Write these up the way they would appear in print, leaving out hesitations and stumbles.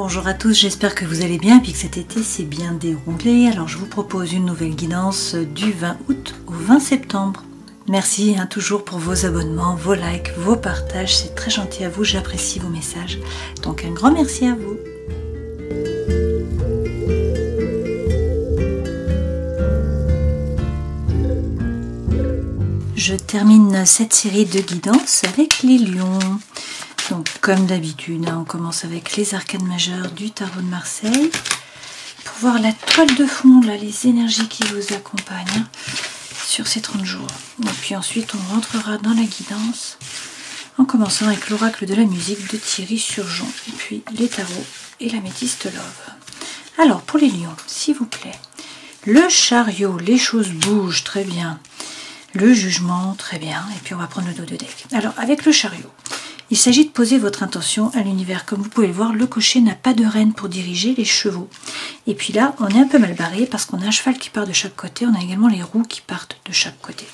Bonjour à tous, j'espère que vous allez bien et que cet été s'est bien déroulé. Alors je vous propose une nouvelle guidance du 20 août au 20 septembre. Merci toujours pour vos abonnements, vos likes, vos partages, c'est très gentil à vous, j'apprécie vos messages. Donc un grand merci à vous. Je termine cette série de guidances avec les lions. Donc comme d'habitude, on commence avec les arcanes majeures du tarot de Marseille. Pour voir la toile de fond, là, les énergies qui vous accompagnent sur ces 30 jours. Et puis ensuite, on rentrera dans la guidance en commençant avec l'oracle de la musique de Thierry Surgeon. Et puis les tarots et l'améthyste love. Alors pour les lions, s'il vous plaît. Le chariot, les choses bougent, très bien. Le jugement, très bien. Et puis on va prendre le dos de deck. Alors avec le chariot, il s'agit de poser votre intention à l'univers. Comme vous pouvez le voir, le cocher n'a pas de rêne pour diriger les chevaux. Et puis là, on est un peu mal barré parce qu'on a un cheval qui part de chaque côté. On a également les roues qui partent de chaque côté.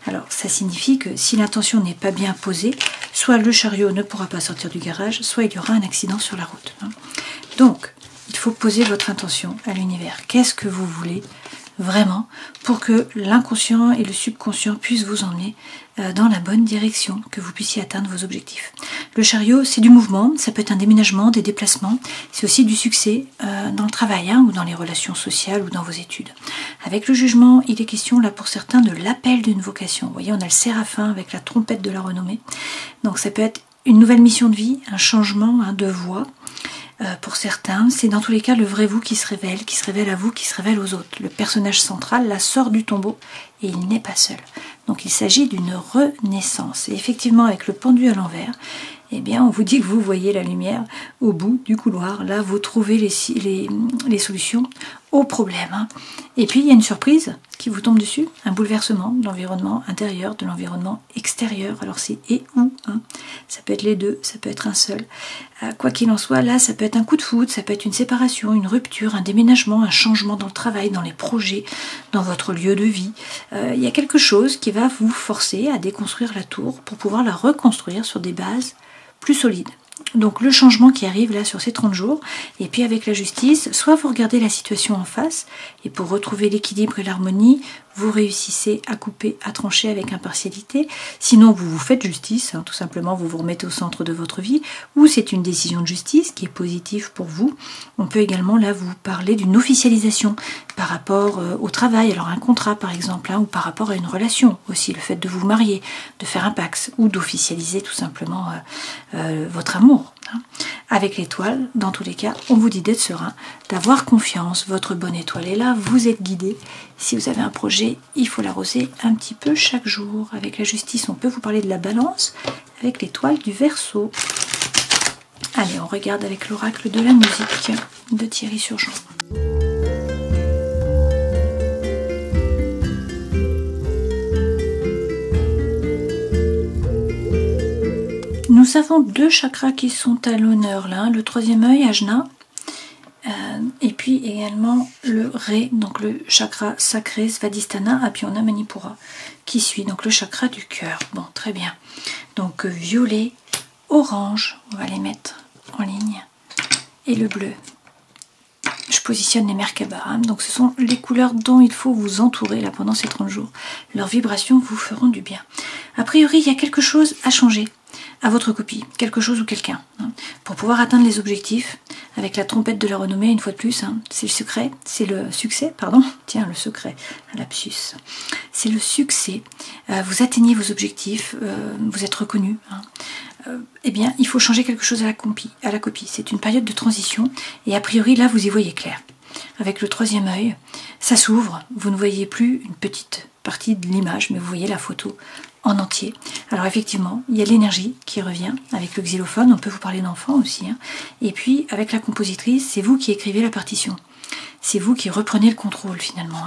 Alors, ça signifie que si l'intention n'est pas bien posée, soit le chariot ne pourra pas sortir du garage, soit il y aura un accident sur la route. Donc, il faut poser votre intention à l'univers. Qu'est-ce que vous voulez vraiment pour que l'inconscient et le subconscient puissent vous emmener dans la bonne direction, que vous puissiez atteindre vos objectifs. Le chariot, c'est du mouvement, ça peut être un déménagement, des déplacements, c'est aussi du succès dans le travail ou dans les relations sociales ou dans vos études. Avec le jugement, il est question là pour certains de l'appel d'une vocation. Vous voyez, on a le séraphin avec la trompette de la renommée. Donc ça peut être une nouvelle mission de vie, un changement de voie. Pour certains, c'est dans tous les cas le vrai vous qui se révèle à vous, qui se révèle aux autres. Le personnage central la sort du tombeau et il n'est pas seul. Donc il s'agit d'une renaissance. Et effectivement, avec le pendu à l'envers, eh bien, on vous dit que vous voyez la lumière au bout du couloir. Là, vous trouvez les solutions aux problèmes. Et puis, il y a une surprise qui vous tombe dessus, un bouleversement de l'environnement intérieur, de l'environnement extérieur. Alors, c'est et où ça peut être les deux, ça peut être un seul. Quoi qu'il en soit, là, ça peut être un coup de foudre, ça peut être une séparation, une rupture, un déménagement, un changement dans le travail, dans les projets, dans votre lieu de vie. Il y a quelque chose qui va vous forcer à déconstruire la tour pour pouvoir la reconstruire sur des bases plus solide. Donc le changement qui arrive là sur ces 30 jours, et puis avec la justice, soit vous regardez la situation en face, et pour retrouver l'équilibre et l'harmonie, vous réussissez à couper, à trancher avec impartialité, sinon vous vous faites justice, tout simplement vous vous remettez au centre de votre vie, ou c'est une décision de justice qui est positive pour vous. On peut également là vous parler d'une officialisation par rapport au travail, alors un contrat par exemple, ou par rapport à une relation aussi, le fait de vous marier, de faire un pax, ou d'officialiser tout simplement votre amour. Avec l'étoile, dans tous les cas, on vous dit d'être serein, d'avoir confiance, votre bonne étoile est là, vous êtes guidé. Si vous avez un projet, il faut l'arroser un petit peu chaque jour. Avec la justice, on peut vous parler de la balance, avec l'étoile du Verseau. Allez, on regarde avec l'oracle de la musique de Thierry Surgeon. Nous avons deux chakras qui sont à l'honneur là, le troisième œil, Ajna, et puis également le Ré, donc le chakra sacré, Svadhisthana, et puis on a Manipura qui suit, donc le chakra du cœur. Bon, très bien. Donc violet, orange, on va les mettre en ligne, et le bleu. Je positionne les Merkaba, donc ce sont les couleurs dont il faut vous entourer là pendant ces 30 jours. Leurs vibrations vous feront du bien. A priori, il y a quelque chose à changer à votre copie, quelque chose ou quelqu'un, pour pouvoir atteindre les objectifs avec la trompette de la renommée, une fois de plus, c'est le secret, c'est le succès, pardon, tiens, le secret, un lapsus, c'est le succès, vous atteignez vos objectifs, vous êtes reconnu, eh bien, il faut changer quelque chose à la copie, c'est une période de transition, et a priori, là, vous y voyez clair. Avec le troisième œil, ça s'ouvre, vous ne voyez plus une petite partie de l'image, mais vous voyez la photo en entier. Alors effectivement, il y a l'énergie qui revient avec le xylophone, on peut vous parler d'enfants aussi, et puis avec la compositrice, c'est vous qui écrivez la partition. C'est vous qui reprenez le contrôle finalement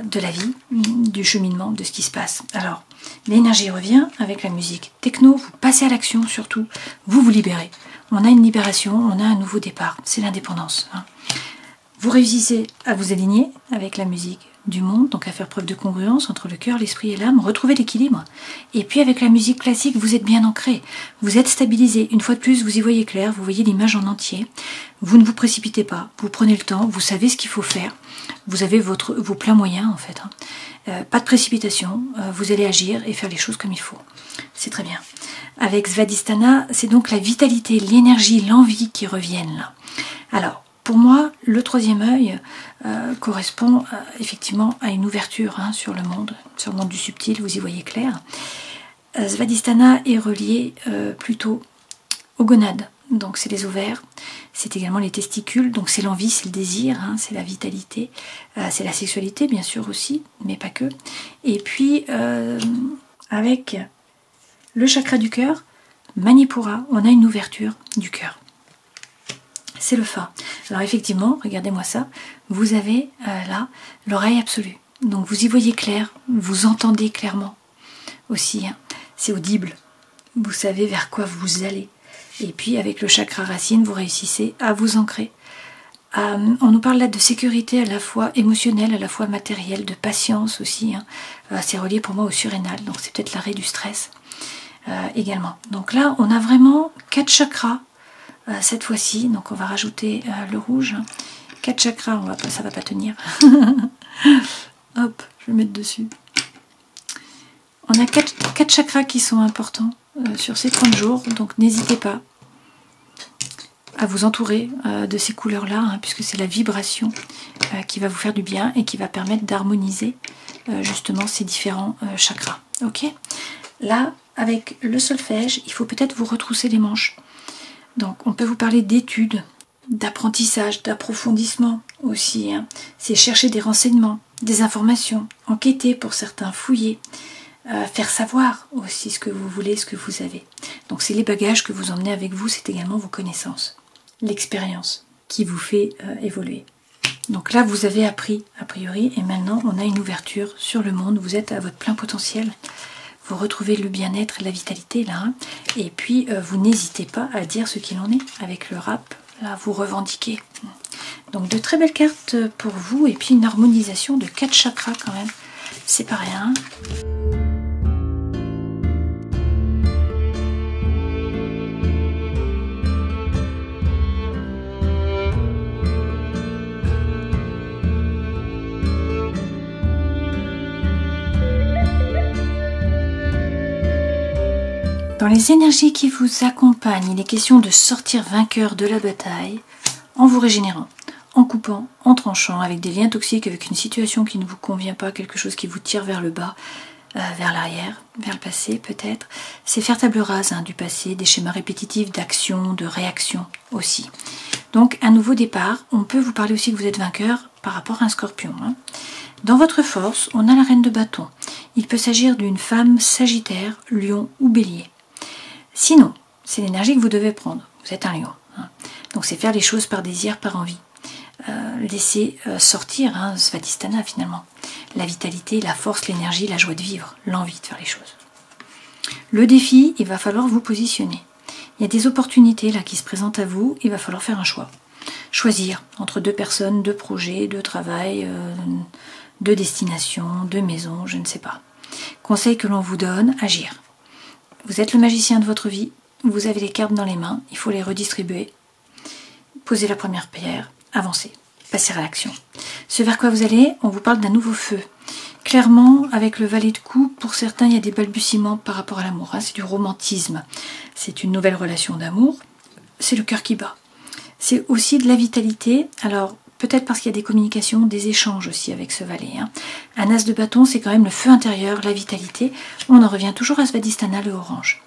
de la vie, du cheminement, de ce qui se passe. Alors, l'énergie revient avec la musique techno, vous passez à l'action surtout, vous vous libérez. On a une libération, on a un nouveau départ, c'est l'indépendance. Vous réussissez à vous aligner avec la musique du monde, donc à faire preuve de congruence entre le cœur, l'esprit et l'âme, retrouver l'équilibre. Et puis avec la musique classique, vous êtes bien ancré, vous êtes stabilisé. Une fois de plus, vous y voyez clair, vous voyez l'image en entier. Vous ne vous précipitez pas, vous prenez le temps, vous savez ce qu'il faut faire. Vous avez vos pleins moyens en fait. Pas de précipitation, vous allez agir et faire les choses comme il faut. C'est très bien. Avec Svadhisthana, c'est donc la vitalité, l'énergie, l'envie qui reviennent là. Alors, pour moi, le troisième œil correspond effectivement à une ouverture sur le monde du subtil, vous y voyez clair. Svadhisthana est relié plutôt aux gonades, donc c'est les ovaires, c'est également les testicules, donc c'est l'envie, c'est le désir, c'est la vitalité, c'est la sexualité bien sûr aussi, mais pas que. Et puis avec le chakra du cœur, Manipura, on a une ouverture du cœur. C'est le Fa. Alors effectivement, regardez-moi ça, vous avez là l'oreille absolue. Donc vous y voyez clair, vous entendez clairement aussi. C'est audible, vous savez vers quoi vous allez. Et puis avec le chakra racine, vous réussissez à vous ancrer. On nous parle là de sécurité à la fois émotionnelle, à la fois matérielle, de patience aussi. C'est relié pour moi au surrénal, donc c'est peut-être l'arrêt du stress également. Donc là, on a vraiment 4 chakras. Cette fois-ci, donc on va rajouter le rouge. 4 chakras, ça va pas tenir. Hop, je vais mettre dessus. On a 4 chakras qui sont importants sur ces 30 jours, donc n'hésitez pas à vous entourer de ces couleurs-là, puisque c'est la vibration qui va vous faire du bien et qui va permettre d'harmoniser justement ces différents chakras. Ok ? Là, avec le solfège, il faut peut-être vous retrousser les manches. Donc on peut vous parler d'études, d'apprentissage, d'approfondissement aussi. C'est chercher des renseignements, des informations, enquêter pour certains, fouiller, faire savoir aussi ce que vous voulez, ce que vous avez. Donc c'est les bagages que vous emmenez avec vous, c'est également vos connaissances, l'expérience qui vous fait évoluer. Donc là vous avez appris a priori et maintenant on a une ouverture sur le monde, vous êtes à votre plein potentiel. Vous retrouvez le bien-être, la vitalité là, et puis vous n'hésitez pas à dire ce qu'il en est avec le rap, là vous revendiquez. Donc de très belles cartes pour vous, et puis une harmonisation de 4 chakras quand même, c'est pas rien. Dans les énergies qui vous accompagnent, il est question de sortir vainqueur de la bataille en vous régénérant, en coupant, en tranchant, avec des liens toxiques, avec une situation qui ne vous convient pas, quelque chose qui vous tire vers le bas, vers l'arrière, vers le passé peut-être. C'est faire table rase du passé, des schémas répétitifs d'action, de réaction aussi. Donc un nouveau départ, on peut vous parler aussi que vous êtes vainqueur par rapport à un scorpion. Dans votre force, on a la reine de bâton. Il peut s'agir d'une femme sagittaire, lion ou bélier. Sinon, c'est l'énergie que vous devez prendre. Vous êtes un lion. Donc c'est faire les choses par désir, par envie. Laisser sortir Svadhisthana finalement. La vitalité, la force, l'énergie, la joie de vivre, l'envie de faire les choses. Le défi, il va falloir vous positionner. Il y a des opportunités là qui se présentent à vous, il va falloir faire un choix. Choisir entre 2 personnes, 2 projets, 2 travail, 2 destinations, 2 maisons, je ne sais pas. Conseil que l'on vous donne, agir. Vous êtes le magicien de votre vie, vous avez les cartes dans les mains, il faut les redistribuer. Posez la première pierre, avancez, passez à l'action. Ce vers quoi vous allez, on vous parle d'un nouveau feu. Clairement, avec le valet de coupe, pour certains, il y a des balbutiements par rapport à l'amour. C'est du romantisme. C'est une nouvelle relation d'amour. C'est le cœur qui bat. C'est aussi de la vitalité. Alors, peut-être parce qu'il y a des communications, des échanges aussi avec ce valet. Un as de bâton, c'est quand même le feu intérieur, la vitalité. On en revient toujours à Svadhisthana, le orange.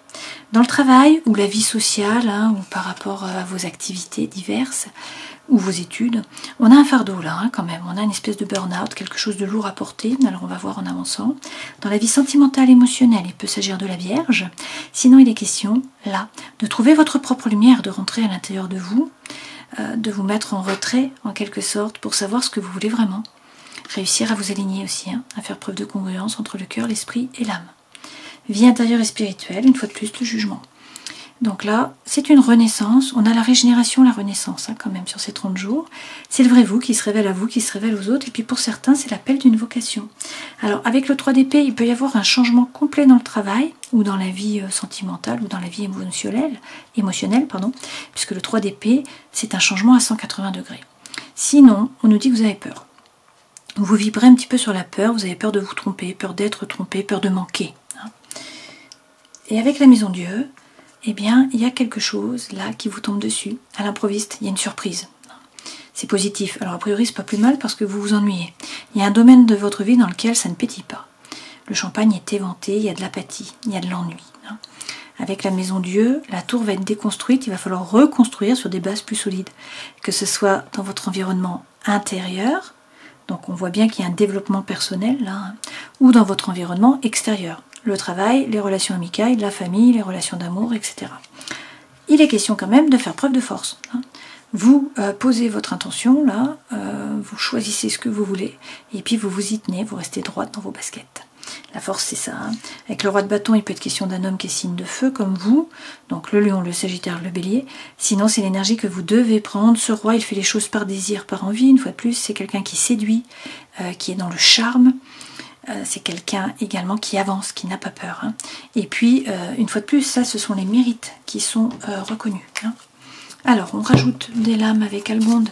Dans le travail ou la vie sociale, ou par rapport à vos activités diverses, ou vos études, on a un fardeau là quand même, on a une espèce de burn-out, quelque chose de lourd à porter, alors on va voir en avançant. Dans la vie sentimentale, émotionnelle, il peut s'agir de la Vierge, sinon il est question là de trouver votre propre lumière, de rentrer à l'intérieur de vous mettre en retrait en quelque sorte pour savoir ce que vous voulez vraiment, réussir à vous aligner aussi, à faire preuve de congruence entre le cœur, l'esprit et l'âme. Vie intérieure et spirituelle, une fois de plus le jugement. Donc là, c'est une renaissance. On a la régénération, la renaissance, quand même, sur ces 30 jours. C'est le vrai vous qui se révèle à vous, qui se révèle aux autres. Et puis pour certains, c'est l'appel d'une vocation. Alors, avec le 3 d'épée, il peut y avoir un changement complet dans le travail, ou dans la vie sentimentale, ou dans la vie émotionnelle, puisque le 3 d'épée, c'est un changement à 180 degrés. Sinon, on nous dit que vous avez peur. Vous vibrez un petit peu sur la peur, vous avez peur de vous tromper, peur d'être trompé, peur de manquer. Et avec la maison Dieu, eh bien, il y a quelque chose là qui vous tombe dessus. À l'improviste, il y a une surprise. C'est positif. Alors a priori, c'est pas plus mal parce que vous vous ennuyez. Il y a un domaine de votre vie dans lequel ça ne pétille pas. Le champagne est éventé, il y a de l'apathie, il y a de l'ennui. Avec la maison Dieu, la tour va être déconstruite, il va falloir reconstruire sur des bases plus solides. Que ce soit dans votre environnement intérieur, donc on voit bien qu'il y a un développement personnel là, ou dans votre environnement extérieur. Le travail, les relations amicales, la famille, les relations d'amour, etc. Il est question quand même de faire preuve de force. Vous posez votre intention là, vous choisissez ce que vous voulez, et puis vous vous y tenez, vous restez droite dans vos baskets. La force, c'est ça. Avec le roi de bâton, il peut être question d'un homme qui est signe de feu, comme vous. Donc le lion, le sagittaire, le bélier. Sinon, c'est l'énergie que vous devez prendre. Ce roi, il fait les choses par désir, par envie. Une fois de plus, c'est quelqu'un qui séduit, qui est dans le charme. C'est quelqu'un également qui avance, qui n'a pas peur. Et puis, une fois de plus, ça, ce sont les mérites qui sont reconnus. Alors, on rajoute des lames avec Algonde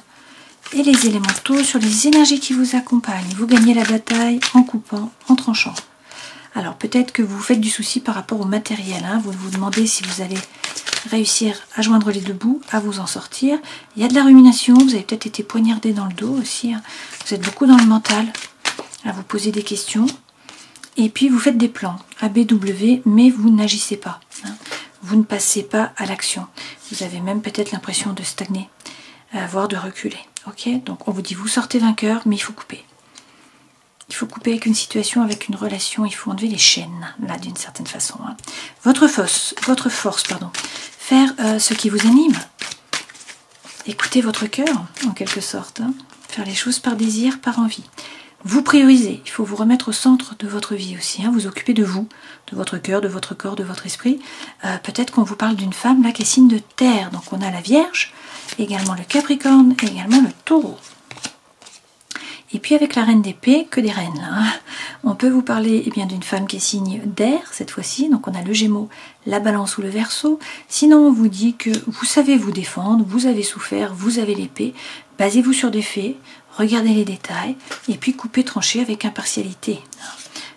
et les élémentaux sur les énergies qui vous accompagnent. Vous gagnez la bataille en coupant, en tranchant. Alors peut-être que vous faites du souci par rapport au matériel. Vous vous demandez si vous allez réussir à joindre les deux bouts, à vous en sortir. Il y a de la rumination, vous avez peut-être été poignardé dans le dos aussi. Vous êtes beaucoup dans le mental, à vous poser des questions. Et puis vous faites des plans, ABW, mais vous n'agissez pas. Vous ne passez pas à l'action. Vous avez même peut-être l'impression de stagner, voire de reculer. Ok, donc on vous dit vous sortez vainqueur, mais il faut couper. Il faut couper avec une situation, avec une relation, il faut enlever les chaînes, là, d'une certaine façon. Votre force, faire ce qui vous anime. Écoutez votre cœur, en quelque sorte. Faire les choses par désir, par envie. Vous priorisez, il faut vous remettre au centre de votre vie aussi. Vous occuper de vous, de votre cœur, de votre corps, de votre esprit. Peut-être qu'on vous parle d'une femme là qui est signe de terre. Donc on a la Vierge, également le Capricorne et également le Taureau. Et puis avec la reine d'épée, que des reines là. On peut vous parler d'une femme qui est signe d'air cette fois-ci. Donc on a le Gémeaux, la Balance ou le Verseau. Sinon on vous dit que vous savez vous défendre, vous avez souffert, vous avez l'épée. Basez-vous sur des faits, regardez les détails et puis coupez, tranchez avec impartialité.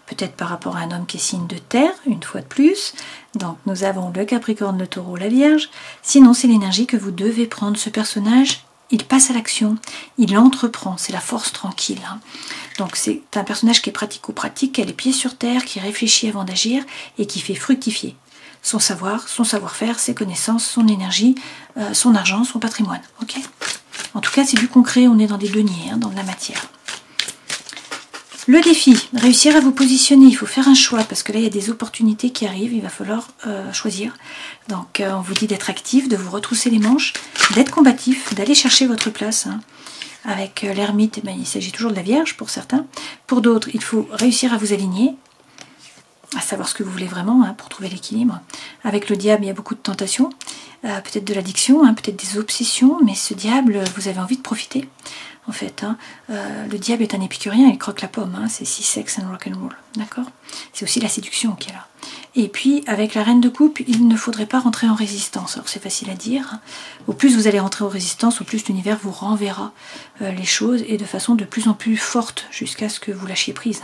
Peut-être par rapport à un homme qui est signe de terre, une fois de plus. Donc nous avons le Capricorne, le Taureau, la Vierge. Sinon c'est l'énergie que vous devez prendre. Ce personnage, il passe à l'action, il entreprend, c'est la force tranquille. Donc c'est un personnage qui est pratico-pratique, qui a les pieds sur terre, qui réfléchit avant d'agir et qui fait fructifier son savoir, son savoir-faire, ses connaissances, son énergie, son argent, son patrimoine. Ok ? En tout cas, c'est du concret, on est dans des deniers, dans de la matière. Le défi, réussir à vous positionner, il faut faire un choix parce que là il y a des opportunités qui arrivent, il va falloir choisir. Donc on vous dit d'être actif, de vous retrousser les manches, d'être combatif, d'aller chercher votre place. Avec l'ermite, il s'agit toujours de la Vierge pour certains. Pour d'autres, il faut réussir à vous aligner, à savoir ce que vous voulez vraiment pour trouver l'équilibre. Avec le diable, il y a beaucoup de tentations, peut-être de l'addiction, peut-être des obsessions, mais ce diable, vous avez envie de profiter. En fait, le diable est un épicurien, il croque la pomme, c'est sex and rock and roll, d'accord? C'est aussi la séduction qui est là. Et puis, avec la reine de coupe, il ne faudrait pas rentrer en résistance. Alors c'est facile à dire. Au plus vous allez rentrer en résistance, au plus l'univers vous renverra les choses et de façon de plus en plus forte jusqu'à ce que vous lâchiez prise,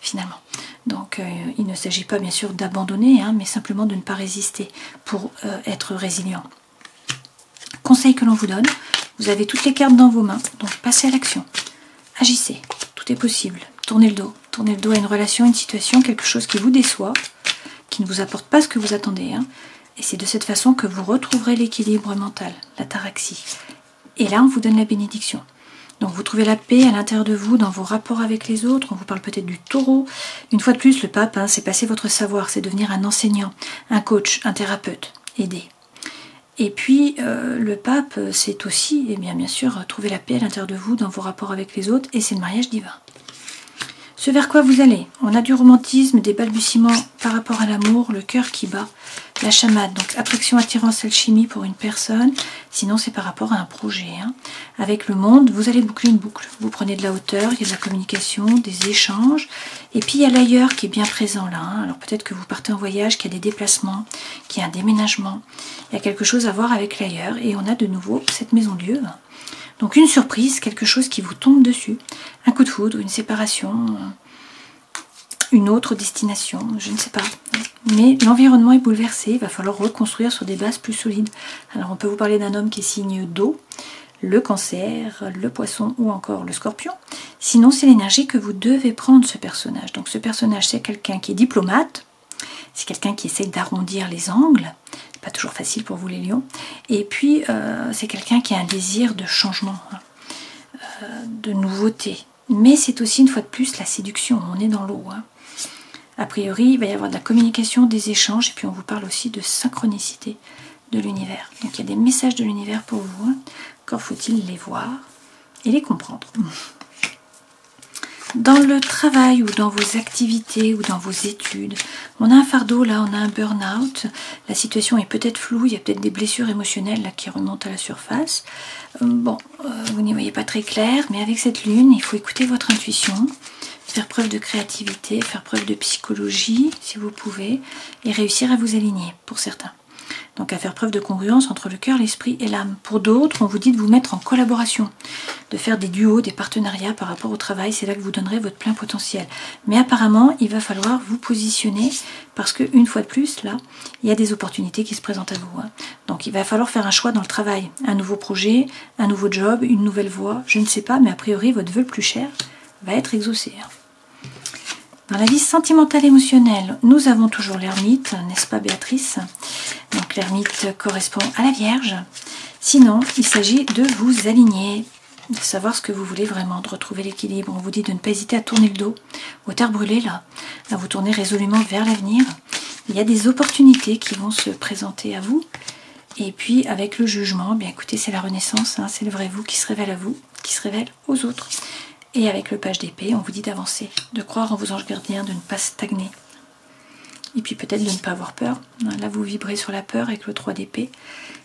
finalement. Donc il ne s'agit pas bien sûr d'abandonner, mais simplement de ne pas résister pour être résilient. Conseil que l'on vous donne, vous avez toutes les cartes dans vos mains, donc passez à l'action. Agissez, tout est possible. Tournez le dos à une relation, une situation, quelque chose qui vous déçoit, qui ne vous apporte pas ce que vous attendez. Et c'est de cette façon que vous retrouverez l'équilibre mental, l'ataraxie. Et là, on vous donne la bénédiction. Donc vous trouvez la paix à l'intérieur de vous, dans vos rapports avec les autres. On vous parle peut-être du Taureau. Une fois de plus, le pape, c'est passer votre savoir, c'est devenir un enseignant, un coach, un thérapeute, aider. Et puis, le pape, c'est aussi, bien sûr, trouver la paix à l'intérieur de vous, dans vos rapports avec les autres, et c'est le mariage divin. Ce vers quoi vous allez, on a du romantisme, des balbutiements par rapport à l'amour, le cœur qui bat, La chamade, donc attraction, attirance, alchimie pour une personne. Sinon, c'est par rapport à un projet. Hein. Avec le monde, vous allez boucler une boucle. Vous prenez de la hauteur, il y a de la communication, des échanges. Et puis, il y a l'ailleurs qui est bien présent là. Hein. Alors, peut-être que vous partez en voyage, qu'il y a des déplacements, qu'il y a un déménagement. Il y a quelque chose à voir avec l'ailleurs. Et on a de nouveau cette maison-lieu. Donc, une surprise, quelque chose qui vous tombe dessus. Un coup de foudre, une séparation, une autre destination, je ne sais pas. Mais l'environnement est bouleversé, il va falloir reconstruire sur des bases plus solides. Alors on peut vous parler d'un homme qui est signe d'eau, le cancer, le poisson ou encore le scorpion. Sinon c'est l'énergie que vous devez prendre ce personnage. Donc ce personnage c'est quelqu'un qui est diplomate, c'est quelqu'un qui essaye d'arrondir les angles, pas toujours facile pour vous les lions. Et puis c'est quelqu'un qui a un désir de changement, de nouveauté. Mais c'est aussi une fois de plus la séduction, on est dans l'eau. Hein. A priori, il va y avoir de la communication, des échanges, et puis on vous parle aussi de synchronicité de l'univers. Donc il y a des messages de l'univers pour vous. Hein. Encore faut-il les voir et les comprendre. Dans le travail ou dans vos activités ou dans vos études, on a un fardeau là, on a un burn-out. La situation est peut-être floue, il y a peut-être des blessures émotionnelles là qui remontent à la surface. Vous n'y voyez pas très clair, mais avec cette lune, il faut écouter votre intuition. Faire preuve de créativité, faire preuve de psychologie, si vous pouvez, et réussir à vous aligner, pour certains. Donc à faire preuve de congruence entre le cœur, l'esprit et l'âme. Pour d'autres, on vous dit de vous mettre en collaboration, de faire des duos, des partenariats par rapport au travail, c'est là que vous donnerez votre plein potentiel. Mais apparemment, il va falloir vous positionner, parce qu'une fois de plus, là, il y a des opportunités qui se présentent à vous. Hein. Donc il va falloir faire un choix dans le travail, un nouveau projet, un nouveau job, une nouvelle voie, je ne sais pas, mais a priori, votre vœu le plus cher va être exaucé. Hein. Dans la vie sentimentale émotionnelle, nous avons toujours l'ermite, n'est-ce pas Béatrice? Donc l'ermite correspond à la Vierge. Sinon, il s'agit de vous aligner, de savoir ce que vous voulez vraiment, de retrouver l'équilibre. On vous dit de ne pas hésiter à tourner le dos aux terres brûlées, là vous tournez résolument vers l'avenir. Il y a des opportunités qui vont se présenter à vous. Et puis avec le jugement, bien écoutez, c'est la renaissance, hein, c'est le vrai vous qui se révèle à vous, qui se révèle aux autres. Et avec le page d'épée, on vous dit d'avancer, de croire en vos anges gardiens, de ne pas stagner. Et puis peut-être de ne pas avoir peur. Là, vous vibrez sur la peur avec le 3 d'épée.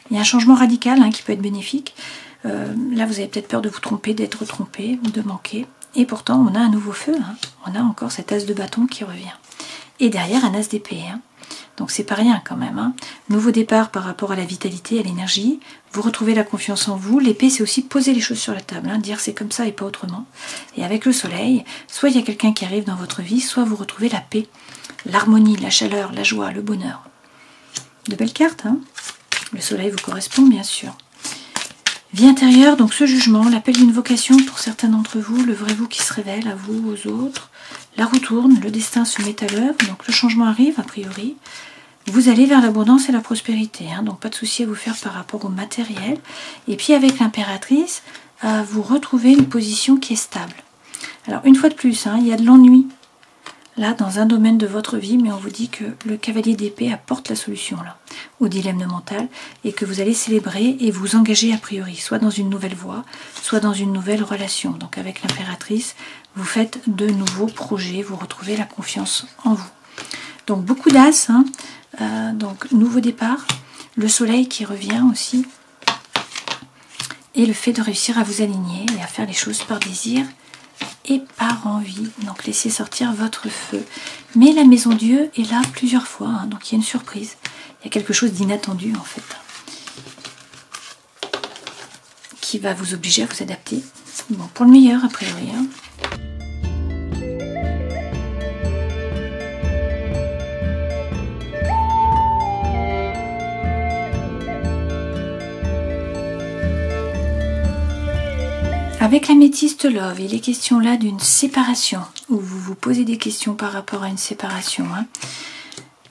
Il y a un changement radical qui peut être bénéfique. Là, vous avez peut-être peur de vous tromper, d'être trompé, ou de manquer. Et pourtant, on a un nouveau feu. Hein. On a encore cet as de bâton qui revient. Et derrière, un as d'épée. Hein. Donc c'est pas rien quand même. Hein. Nouveau départ par rapport à la vitalité, à l'énergie. Vous retrouvez la confiance en vous. L'épée, c'est aussi poser les choses sur la table. Hein. Dire c'est comme ça et pas autrement. Et avec le soleil, soit il y a quelqu'un qui arrive dans votre vie, soit vous retrouvez la paix, l'harmonie, la chaleur, la joie, le bonheur. De belles cartes. Hein. Le soleil vous correspond bien sûr. Vie intérieure, donc ce jugement, l'appel d'une vocation pour certains d'entre vous, le vrai vous qui se révèle à vous, aux autres. La roue tourne, le destin se met à l'œuvre, donc le changement arrive a priori. Vous allez vers l'abondance et la prospérité, hein, donc pas de souci à vous faire par rapport au matériel. Et puis avec l'impératrice, vous retrouvez une position qui est stable. Alors une fois de plus, hein, il y a de l'ennui là dans un domaine de votre vie, mais on vous dit que le cavalier d'épée apporte la solution là au dilemme mental et que vous allez célébrer et vous engager a priori, soit dans une nouvelle voie, soit dans une nouvelle relation. Donc avec l'impératrice, vous faites de nouveaux projets, vous retrouvez la confiance en vous. Donc beaucoup d'as, hein, donc nouveau départ, le soleil qui revient aussi, et le fait de réussir à vous aligner et à faire les choses par désir et par envie. Donc laissez sortir votre feu. Mais la maison Dieu est là plusieurs fois, hein, donc il y a une surprise. Il y a quelque chose d'inattendu en fait, qui va vous obliger à vous adapter. Bon, pour le meilleur a priori. Hein. Avec l'améthyste Love, il est question là d'une séparation, où vous vous posez des questions par rapport à une séparation. Hein.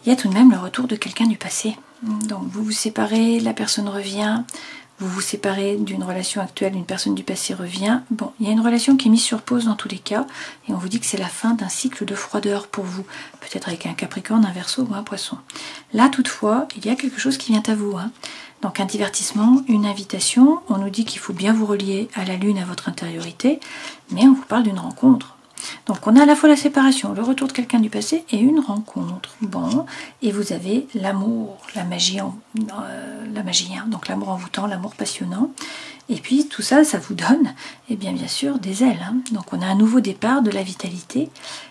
Il y a tout de même le retour de quelqu'un du passé. Donc vous vous séparez, la personne revient, vous vous séparez d'une relation actuelle, une personne du passé revient. Bon, il y a une relation qui est mise sur pause dans tous les cas, et on vous dit que c'est la fin d'un cycle de froideur pour vous. Peut-être avec un Capricorne, un Verseau ou un Poisson. Là toutefois, il y a quelque chose qui vient à vous. Hein. Donc un divertissement, une invitation, on nous dit qu'il faut bien vous relier à la lune, à votre intériorité, mais on vous parle d'une rencontre. Donc on a à la fois la séparation, le retour de quelqu'un du passé et une rencontre. Bon, et vous avez l'amour, la magie, donc l'amour envoûtant, l'amour passionnant. Et puis tout ça, ça vous donne, eh bien sûr, des ailes. Donc on a un nouveau départ, de la vitalité,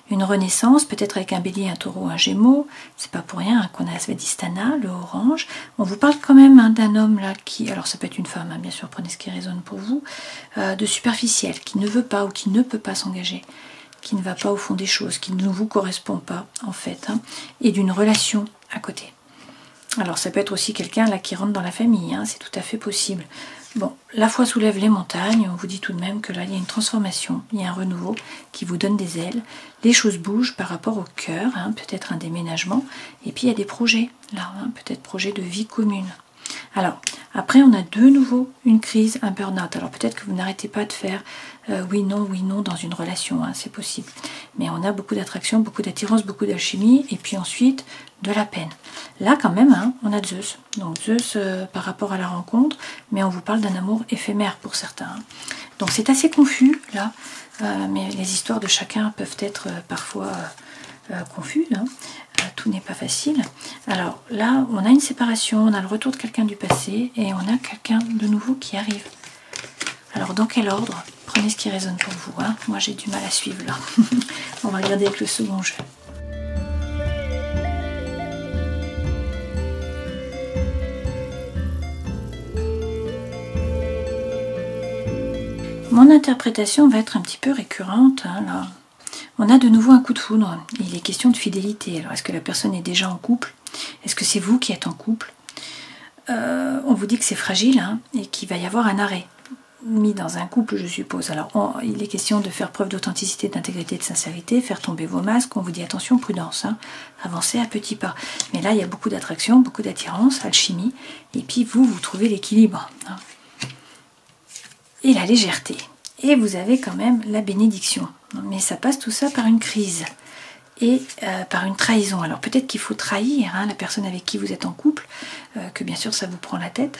une renaissance, peut-être avec un bélier, un taureau, un gémeau. C'est pas pour rien qu'on a la Svadhisthana, le orange. On vous parle quand même d'un homme là qui, alors ça peut être une femme, bien sûr, prenez ce qui résonne pour vous, de superficiel, qui ne veut pas ou qui ne peut pas s'engager, qui ne va pas au fond des choses, qui ne vous correspond pas en fait, et d'une relation à côté. Alors ça peut être aussi quelqu'un là qui rentre dans la famille, c'est tout à fait possible. Bon, la foi soulève les montagnes, on vous dit tout de même que là il y a une transformation, il y a un renouveau qui vous donne des ailes, les choses bougent par rapport au cœur, peut-être un déménagement, et puis il y a des projets, là, peut-être projet de vie commune. Alors, après on a de nouveau une crise, un burn-out. Alors peut-être que vous n'arrêtez pas de faire oui, non dans une relation, c'est possible. Mais on a beaucoup d'attraction, beaucoup d'attirance, beaucoup d'alchimie, et puis ensuite de la peine. Là quand même, on a Zeus. Donc Zeus par rapport à la rencontre, mais on vous parle d'un amour éphémère pour certains. Donc c'est assez confus là, mais les histoires de chacun peuvent être parfois confuses. Tout n'est pas facile. Alors là, on a une séparation, on a le retour de quelqu'un du passé et on a quelqu'un de nouveau qui arrive. Alors dans quel ordre? Prenez ce qui résonne pour vous. Moi j'ai du mal à suivre là. On va regarder avec le second jeu. Mon interprétation va être un petit peu récurrente là. On a de nouveau un coup de foudre, il est question de fidélité. Alors est-ce que la personne est déjà en couple? Est-ce que c'est vous qui êtes en couple? On vous dit que c'est fragile et qu'il va y avoir un arrêt mis dans un couple, je suppose. Alors il est question de faire preuve d'authenticité, d'intégrité, de sincérité, faire tomber vos masques. On vous dit attention, prudence, avancez à petits pas. Mais là il y a beaucoup d'attraction, beaucoup d'attirance, alchimie, et puis vous trouvez l'équilibre et la légèreté. Et vous avez quand même la bénédiction. Mais ça passe tout ça par une crise et par une trahison. Alors peut-être qu'il faut trahir la personne avec qui vous êtes en couple, que bien sûr ça vous prend la tête,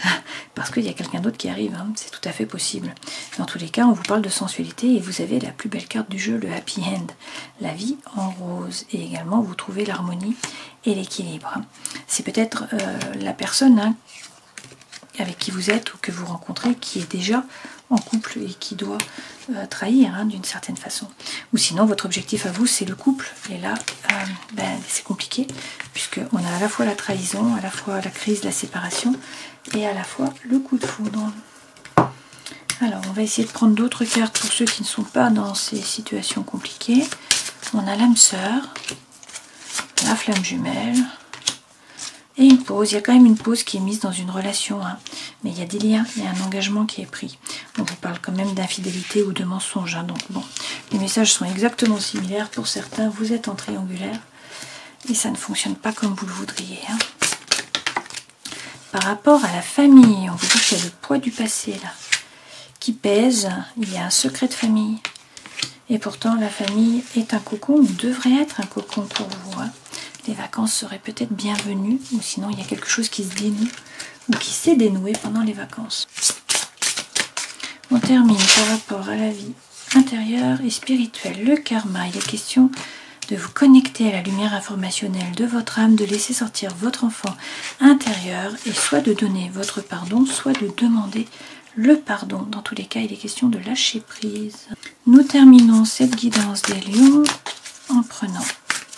parce qu'il y a quelqu'un d'autre qui arrive, c'est tout à fait possible. Dans tous les cas, on vous parle de sensualité et vous avez la plus belle carte du jeu, le happy end, la vie en rose. Et également, vous trouvez l'harmonie et l'équilibre. C'est peut-être la personne avec qui vous êtes ou que vous rencontrez qui est déjà en couple et qui doit trahir d'une certaine façon. Ou sinon votre objectif à vous c'est le couple et là c'est compliqué puisqu'on a à la fois la trahison, à la fois la crise, la séparation et à la fois le coup de foudre. Alors on va essayer de prendre d'autres cartes pour ceux qui ne sont pas dans ces situations compliquées. On a l'âme sœur, la flamme jumelle et une pause. Il y a quand même une pause qui est mise dans une relation, mais il y a des liens, il y a un engagement qui est pris. On vous parle quand même d'infidélité ou de mensonge, donc bon, les messages sont exactement similaires. Pour certains, vous êtes en triangulaire et ça ne fonctionne pas comme vous le voudriez. Par rapport à la famille, on vous dit qu'il y a le poids du passé là qui pèse, il y a un secret de famille. Et pourtant, la famille est un cocon, ou devrait être un cocon pour vous. Les vacances seraient peut-être bienvenues, ou sinon il y a quelque chose qui se dénoue, ou qui s'est dénoué pendant les vacances. On termine par rapport à la vie intérieure et spirituelle. Le karma, il est question de vous connecter à la lumière informationnelle de votre âme, de laisser sortir votre enfant intérieur, et soit de donner votre pardon, soit de demander le pardon. Dans tous les cas, il est question de lâcher prise. Nous terminons cette guidance des lions en prenant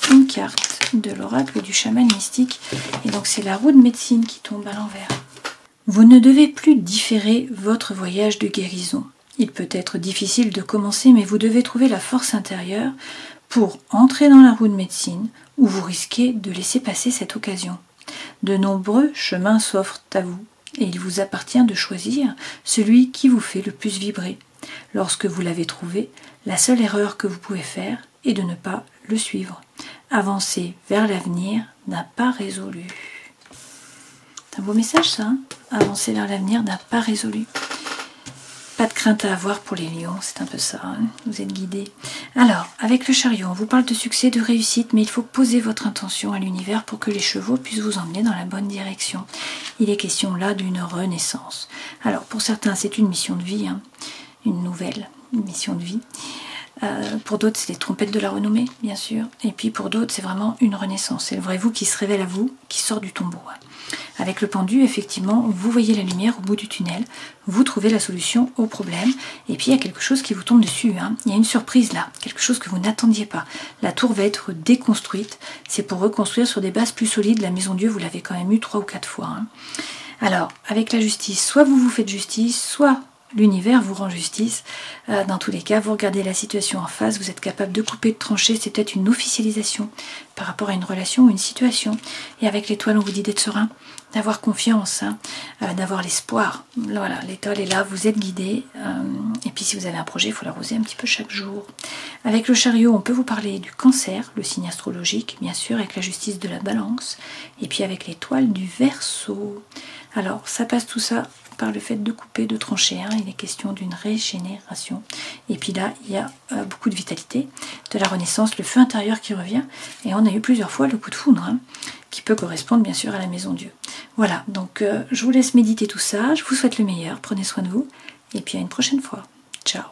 une carte de l'oracle du chaman mystique. Et donc c'est la roue de médecine qui tombe à l'envers. Vous ne devez plus différer votre voyage de guérison. Il peut être difficile de commencer, mais vous devez trouver la force intérieure pour entrer dans la roue de médecine où vous risquez de laisser passer cette occasion. De nombreux chemins s'offrent à vous et il vous appartient de choisir celui qui vous fait le plus vibrer. Lorsque vous l'avez trouvé, la seule erreur que vous pouvez faire est de ne pas le suivre. Avancer vers l'avenir d'un pas résolu. C'est un beau message ça, avancer vers l'avenir d'un pas résolu. Pas de crainte à avoir pour les lions, c'est un peu ça, vous êtes guidés. Alors, avec le chariot, on vous parle de succès, de réussite, mais il faut poser votre intention à l'univers pour que les chevaux puissent vous emmener dans la bonne direction. Il est question là d'une renaissance. Alors, pour certains, c'est une mission de vie, une nouvelle mission de vie. Pour d'autres, c'est les trompettes de la renommée, bien sûr. Et puis pour d'autres, c'est vraiment une renaissance. C'est le vrai vous qui se révèle à vous, qui sort du tombeau. Avec le pendu, effectivement, vous voyez la lumière au bout du tunnel, vous trouvez la solution au problème, et puis il y a quelque chose qui vous tombe dessus. Il y a une surprise là, quelque chose que vous n'attendiez pas. La tour va être déconstruite, c'est pour reconstruire sur des bases plus solides. La maison Dieu, vous l'avez quand même eu 3 ou 4 fois. Alors, avec la justice, soit vous vous faites justice, soit l'univers vous rend justice. Dans tous les cas, vous regardez la situation en face, vous êtes capable de couper, de trancher, c'est peut-être une officialisation par rapport à une relation ou une situation. Et avec l'étoile, on vous dit d'être serein, d'avoir confiance, d'avoir l'espoir. Voilà, l'étoile est là, vous êtes guidé. Et puis si vous avez un projet, il faut l'arroser un petit peu chaque jour. Avec le chariot, on peut vous parler du cancer, le signe astrologique, bien sûr, avec la justice de la balance. Et puis avec l'étoile du Verseau. Alors, ça passe tout ça par le fait de couper, de trancher. Il est question d'une régénération. Et puis là, il y a beaucoup de vitalité, de la renaissance, le feu intérieur qui revient. Et on a eu plusieurs fois le coup de foudre, qui peut correspondre bien sûr à la maison Dieu. Voilà, donc je vous laisse méditer tout ça. Je vous souhaite le meilleur. Prenez soin de vous. Et puis à une prochaine fois. Ciao.